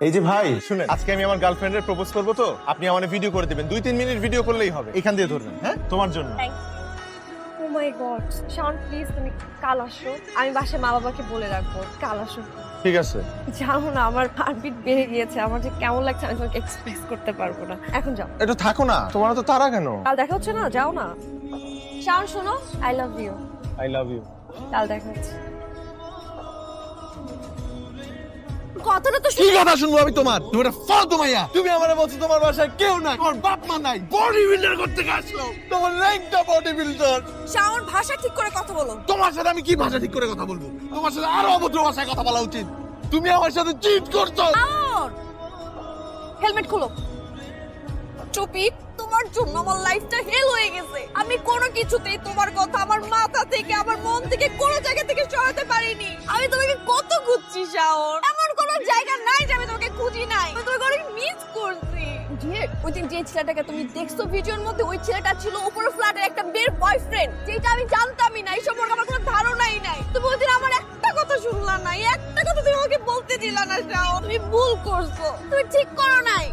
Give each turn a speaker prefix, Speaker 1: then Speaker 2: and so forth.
Speaker 1: এই যে ভাই শুনেন, আজকে আমি আমার গার্লফ্রেন্ডের প্রপোজ করবো, তো আপনি আমার ভিডিও করে দিবেন, 2-3 মিনিট ভিডিও করলেই হবে। এখান দিয়ে ধরবেন, হ্যাঁ, তোমার জন্য।
Speaker 2: ও মাই গড, শাওন প্লিজ তুমি কাল আসো। আমি বাসায় মা বাবাকে বলে রাখবো কাল আসো।
Speaker 1: ঠিক আছে।
Speaker 2: জানো না আমার হার্টবিট বেড়ে গিয়েছে, আমার যে কেমন লাগছে আমি তোমাকে এক্সপ্রেস করতে পারবো না। এখন যাও,
Speaker 1: একটু থাকো না, তোমার তো তারা কেন?
Speaker 2: কাল দেখা হচ্ছে না, যাও না। শাওন শোনো, I love you.
Speaker 1: I love you.
Speaker 2: কাল দেখা হচ্ছে। কথাটা তো
Speaker 1: কি কথা শুনবো আমি তোমার? তুমি একটা ফালতু মাইয়া। তুমি আমারে বলছো তোমার বাসায় কেউ নাই, তোমার বাপ মা নাই, বডি বিল্ডার করতে আসলো, তোমার ল্যাংটা বডি বিল্ডার।
Speaker 2: শাওন ভাষা ঠিক করে কথা বলো।
Speaker 1: তোমার সাথে আমি কি ভাষা ঠিক করে কথা বলবো? তোমার সাথে আরো অভদ্র ভাষায় কথা বলা উচিত। তুমি আমার সাথে চিট করছো।
Speaker 2: শাওন হেলমেট খোলো। চুপি, তোমার জন্য আমার লাইফটা হেল হয়ে গেছে। আমি কোনো কিছুতেই তোমার কথা আমার মাথা থেকে আমার মন থেকে কোনো জায়গা থেকে সরাতে পারিনি। আমি তোমাকে কত খুঁজছি শাওন, এমন কোনো জায়গা নাই যে আমি তোমাকে খুঁজি নাই। আমি তোমাকে অনেক মিস করছি। ওই দিন যে ছেলেটাকে তুমি দেখছো ভিডিওর মধ্যে, ওই ছেলেটা ছিল উপরে ফ্ল্যাটের একটা মেয়ের বয়ফ্রেন্ড, যেটা আমি জানতামই না, এই সম্পর্কে আমার কোনো ধারণাই নাই। তুমি ওই দিন আমার একটা কথা শুনলা না, একটা কথা তুমি আমাকে বলতে দিলা না শাওন। তুমি ভুল করছো, তুমি ঠিক করো নাই।